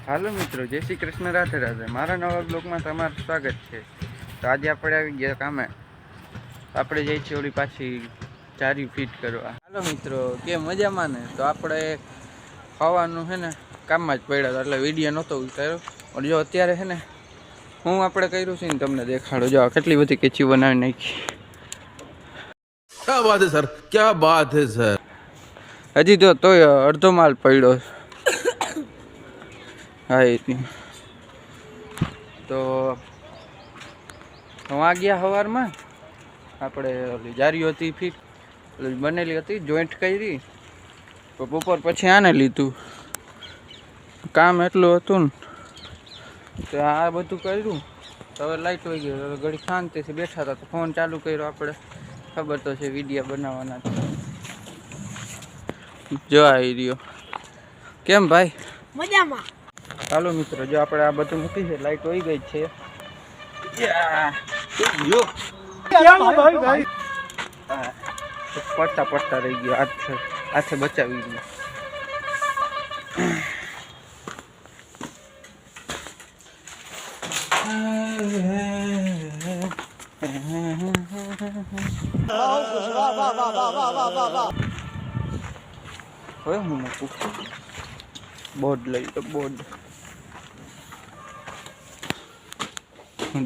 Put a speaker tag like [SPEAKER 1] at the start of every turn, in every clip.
[SPEAKER 1] હાલો મિત્રો, જય શ્રી કૃષ્ણ, રાધે રાધે। મારા નવા બ્લોગમાં તમારું સ્વાગત છે। તો આજે આપણે આવી ગયા કામે। આપણે જઈએ છીએ ઓલી પાછી ચારી ફિટ કરવા। હાલો મિત્રો, કે મજામાં ને? તો આપણે ખાવાનું છે ને કામમાં જ પડ્યા હતા, એટલે વિડીયો નહોતો ઉતાર્યો। પણ જો અત્યારે છે ને હું આપણે કર્યું છે ને તમને દેખાડો। જો કેટલી બધી કેચી બનાવી નાખી।
[SPEAKER 2] क्या बात है सर, क्या बात है सर।
[SPEAKER 1] હજી તો તોય અડધો માલ પડ્યો। હા એટલી તો હું આ ગયા સવારમાં આપણે ઓલી જારીઓ હતી ફીટ બનેલી હતી, જોઈન્ટ કરી તો બપોર પછી આને લીધું। કામ એટલું હતું ને તો આ બધું કર્યું। તો હવે લાઈટ વહી ગઈ, હવે ઘડી શાંતિથી બેઠા હતા તો ફોન ચાલુ કર્યો। આપણે ખબર તો છે વિડીયો બનાવવાના છે। જો આવી રહ્યો। કેમ ભાઈ?
[SPEAKER 3] મજામાં।
[SPEAKER 1] ચાલો મિત્રો, જો આપણે આ બધું મૂકી છે, લાઈટ વહી ગઈ છે। પડતા પડતા રહી ગયો, હાથે બચાવી ગયો। હવે હું મૂકું બોર્ડ લઈ તો બોર્ડ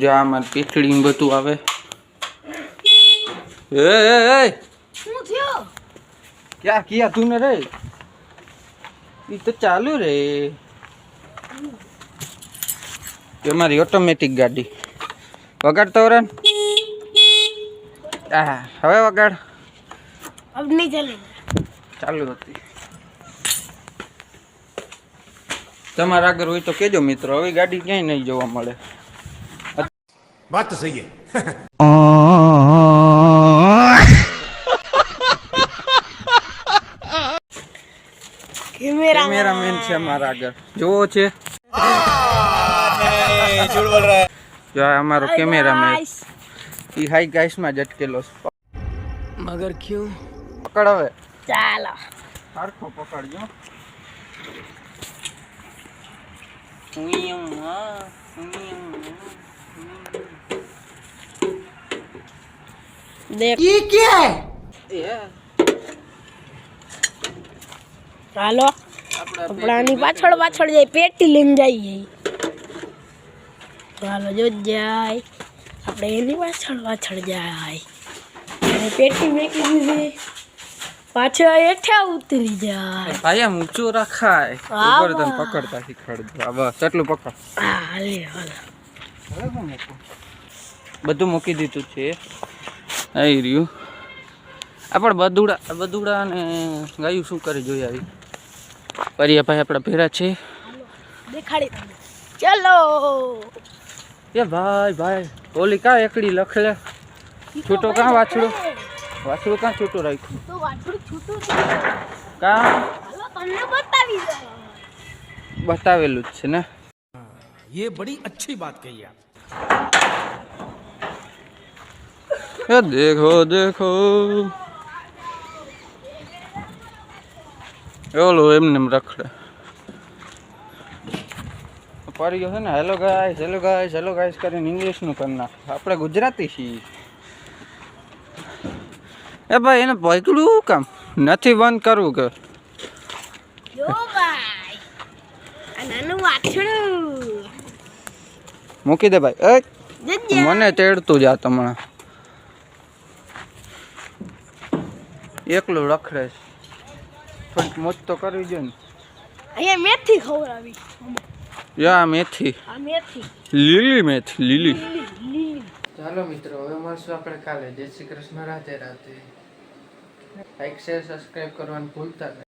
[SPEAKER 1] જો આમાં પીઠડી બધું આવે।
[SPEAKER 3] શું થયું?
[SPEAKER 1] ક્યાં કિયા તું ને રે? ઈ તો ચાલુ રે, તમારી ઓટોમેટિક ગાડી વગાડ તો રન। હવે વગાડ।
[SPEAKER 3] अब नहीं चलेगा।
[SPEAKER 1] ચાલુ હતી। તમારા આગળ હોય તો કેજો મિત્રો, હવે ગાડી ક્યાંય નહીં જોવા મળે।
[SPEAKER 2] बात तो सही है।
[SPEAKER 1] કેમેરામેન છે અમારા આગળ, જોવો છે? જો આ અમારો કેમેરામેન, ઈ હાઈ ગાઈસ માં જ અટકેલો છે।
[SPEAKER 3] मगर क्यों?
[SPEAKER 1] પકડ હવે,
[SPEAKER 3] ચાલો
[SPEAKER 1] સરખો પકડજો।
[SPEAKER 3] देख ये क्या है? ચાલો આપણે આની પાછળ પાછળ જઈ પેટી લઈને જઈએ। ચાલો જો જાય, આપણે એની પાછળ પાછળ જાય અને પેટી મેકી દીધી, પાછળ હેઠા ઉતરી જાય।
[SPEAKER 1] ભાઈ આમ ઊંચું રખાય, ઉપર તને પકડતા શીખવાડજો। આ બસ એટલું પકડ।
[SPEAKER 3] હા લે હાલ
[SPEAKER 1] હવે હું મૂકું, બધું મૂકી દીધું છે। આવી રહ્યું આપણે બદુડા અને ગાયું શું કરી જોઈ આવી। પરિયા ભાઈ આપણા ભેરા છે।
[SPEAKER 3] દેખાડી તમે, ચલો
[SPEAKER 1] એ ભાઈ ભાઈ ઓલી કા એકડી લખલે છૂટો કાં વાછડું કાં છૂટું રાખ્યું?
[SPEAKER 3] તો વાછડું છૂટું છે,
[SPEAKER 1] કાં
[SPEAKER 3] હાલો તમને બતાવી દઉં।
[SPEAKER 1] બતાવેલું જ છે ને।
[SPEAKER 2] ये बड़ी अच्छी बात कही आप।
[SPEAKER 1] એ દેખો દેખો ઓલો એમને રખડે પરિયો છે ને। Hello guys, hello guys, hello guys કરીને ઇંગ્લિશનું કરી નાખ, આપણે ગુજરાતી છીએ। એ ભાઈ એને પકડવું કામ નથી બંધ કરવું કે?
[SPEAKER 3] જો ભાઈ આ નાનું વાછડું
[SPEAKER 1] મૂકી દે ભાઈ।
[SPEAKER 3] જજ્જા
[SPEAKER 1] મને તેડતું જા હમણાં, એકલું રખડે છે। થોડીક મોજ તો કરવી જોઈએ ને।
[SPEAKER 3] અહીંયા મેથી ખવડાવી,
[SPEAKER 1] યા મેથી,
[SPEAKER 3] આ મેથી
[SPEAKER 1] લીલી મેથી, લીલી।
[SPEAKER 3] લીલી।
[SPEAKER 1] ચાલો મિત્રો, હવે મળશું આપણે કાલે। જય Shri Krishna, Radhe Radhe. Like share subscribe કરવાનું ભૂલતા નહીં।